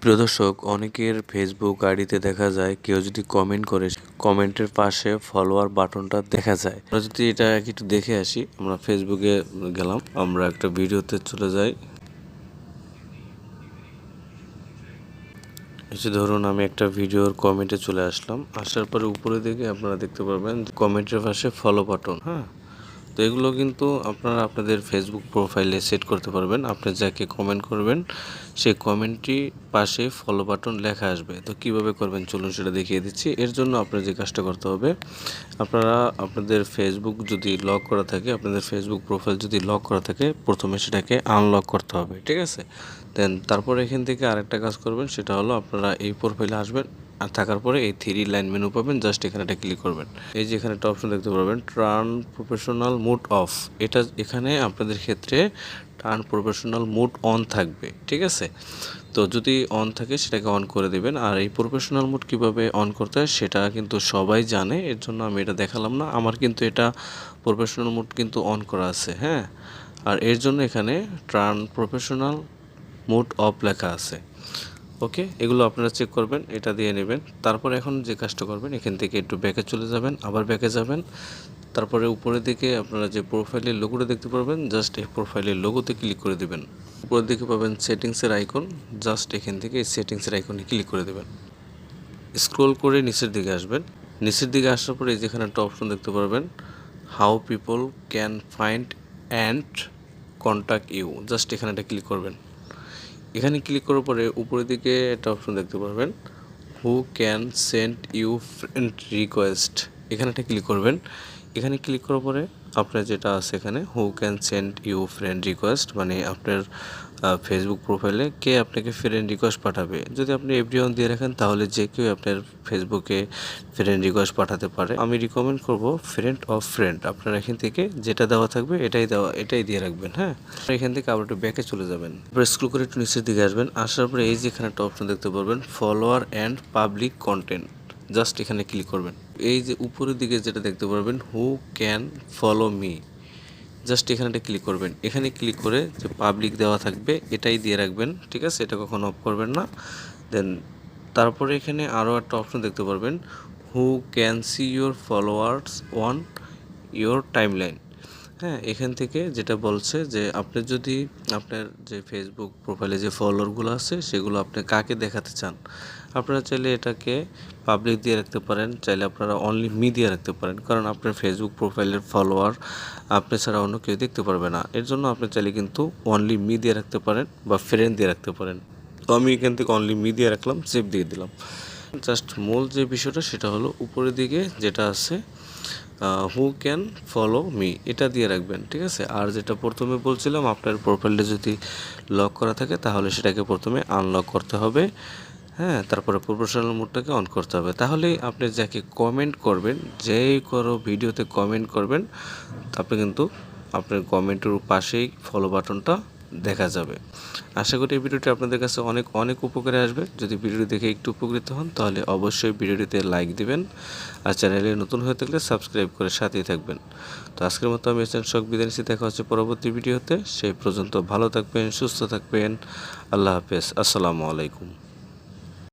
প্রিয় দর্শক, অনেকের ফেসবুক আইডিতে দেখা যায় কেউ যদি কমেন্ট করে কমেন্টের পাশে ফলোয়ার বাটনটা দেখা যায়। আমরা যদি এটা একটু দেখে আসি, আমরা ফেসবুকে গেলাম, আমরা একটা ভিডিওতে চলে যাই। ধরুন আমি একটা ভিডিওর কমেন্টে চলে আসলাম, আসার পরে উপরে দিকে আপনারা দেখতে পারবেন কমেন্টের পাশে ফলো বাটন। তো এগুলো কিন্তু আপনারা আপনাদের ফেসবুক প্রোফাইলে সেট করতে পারবেন। আপনি যাকে কমেন্ট করবেন সেই কমেন্টটি পাশে ফলো বাটন লেখা আসবে। তো কিভাবে করবেন চলুন সেটা দেখিয়ে দিচ্ছি। এর জন্য আপনার যে কাজটা করতে হবে, আপনারা আপনাদের ফেসবুক যদি লক করা থাকে, আপনাদের ফেসবুক প্রোফাইল যদি লক করা থাকে, প্রথমে সেটাকে আনলক করতে হবে, ঠিক আছে? তারপর এখান থেকে আরেকটা কাজ করবেন, সেটা হলো আপনারা এই প্রোফাইলে আসবেন, আর থাকার পরে এই 3 লাইন মেনু পাবেন, জাস্ট এখানে একটা ক্লিক করবেন। এই যে এখানে একটা অপশন দেখতে পারবেন, টার্ন প্রফেশনাল মুড অফ। এখানে আপনাদের ক্ষেত্রে টার্ন প্রফেশনাল মুড অন থাকবে, ঠিক আছে? তো যদি অন থাকে সেটাকে অন করে দেবেন। আর এই প্রফেশনাল মুড কিভাবে অন করতে হয় সেটা কিন্তু সবাই জানে, এর জন্য আমি এটা দেখালাম না। আমার কিন্তু এটা প্রফেশনাল মুড কিন্তু অন করা আছে, হ্যাঁ। আর এর জন্য এখানে টার্ন প্রফেশনাল মুড অফ লেখা আছে। ওকে, এগুলো আপনারা চেক করবেন, এটা দিয়ে নেবেন। তারপর এখন যে কাজটা করবেন, এখান থেকে একটু ব্যাকে চলে যাবেন, আবার ব্যাকে যাবেন। তারপরে উপরের দিকে আপনারা যে প্রোফাইলের লোগোটা দেখতে পারবেন, জাস্ট এই প্রোফাইলের লোগোতে ক্লিক করে দেবেন। উপরের দিকে পাবেন সেটিংসের আইকন, জাস্ট এখান থেকে এই সেটিংসের আইকনে ক্লিক করে দেবেন। স্ক্রল করে নিচের দিকে আসবেন। নিচের দিকে আসার পরে যেখানে একটা অপশন দেখতে পারবেন, how people can find and contact you, just এখানে একটা ক্লিক করবেন। এখানে ক্লিক করার পরে উপরের দিকে একটা অপশন দেখতে পারবেন, who can send you friend request, এখানে একটা ক্লিক করবেন। এখানে ক্লিক করার পরে আপনার যেটা আছে এখানে, who can send you friend request, মানে আপনার ফেসবুক প্রোফাইলে কে আপনাকে ফ্রেন্ড রিকোয়েস্ট পাঠাবে। যদি আপনি এভরিওয়ান দিয়ে রাখেন তাহলে যে কেউ আপনার ফেসবুকে ফ্রেন্ড রিকোয়েস্ট পাঠাতে পারে। আমি রিকমেন্ড করব ফ্রেন্ড অফ ফ্রেন্ড। আপনারা এখান থেকে যেটা দেওয়া থাকবে এটাই দিয়ে রাখবেন, হ্যাঁ। এখান থেকে আবার একটু ব্যাকে চলে যাবেন, এবার স্ক্রল করে একটু নিচের দিকে আসবেন। আসার পরে এই যে এখানে একটা অপশন দেখতে পারবেন, follower and public content, just এখানে ক্লিক করবেন। এই যে উপরের দিকে যেটা দেখতে পারবেন, who can follow me, just এখানে একটা ক্লিক করবেন। এখানে ক্লিক করে যে পাবলিক দেওয়া থাকবে এটাই দিয়ে রাখবেন, ঠিক আছে? এটা কখনো অফ করবেন না। তারপরে এখানে আরও একটা অপশন দেখতে পারবেন, who can see your followers on your timeline. হ্যাঁ, এখান থেকে যেটা বলছে যে আপনি যদি আপনার যে ফেসবুক প্রোফাইলে যে ফলোয়ারগুলো আছে সেগুলো আপনি কাকে দেখাতে চান, আপনারা চাইলে এটাকে পাবলিক দিয়ে রাখতে পারেন, চাইলে আপনারা অনলি মি দিয়ে রাখতে পারেন, কারণ আপনার ফেসবুক প্রোফাইলের ফলোয়ার আপনি ছাড়া অন্য কেউ দেখতে পারবে না। এর জন্য আপনি চাইলে কিন্তু অনলি মি দিয়ে রাখতে পারেন বা ফ্রেন্ড দিয়ে রাখতে পারেন। তো আমি এখান থেকে অনলি মি দিয়ে রাখলাম, সেভ দিয়ে দিলাম। জাস্ট মূল যে বিষয়টা সেটা হলো উপরের দিকে যেটা আছে, হু ক্যান ফলো মি, এটা দিয়ে রাখবেন, ঠিক আছে? আর যেটা প্রথমে বলছিলাম, আপনার প্রোফাইলটা যদি লক করা থাকে তাহলে সেটাকে প্রথমে আনলক করতে হবে, হ্যাঁ। তারপরে প্রফেশনাল মোডটাকে অন করতে হবে। তাহলেই আপনি যাকে কমেন্ট করবেন, যেই কোনো ভিডিওতে কমেন্ট করবেন, আপনি কিন্তু আপনার কমেন্টের পাশেই ফলো বাটনটা দেখা যাবে। আশা করি এই ভিডিওটি আপনাদের কাছে অনেক অনেক উপকারে আসবে। যদি ভিডিওটি দেখে একটু উপকৃত হন তাহলে অবশ্যই ভিডিওটিতে লাইক দিবেন, আর চ্যানেলে নতুন হয়ে থাকলে সাবস্ক্রাইব করে সাথেই থাকবেন। তো আজকের মতো আমি এসেন শখ বিদায় নিচ্ছি, দেখা হচ্ছে পরবর্তী ভিডিওতে। সেই পর্যন্ত ভালো থাকবেন, সুস্থ থাকবেন। আল্লাহ হাফেজ, আসসালামু আলাইকুম।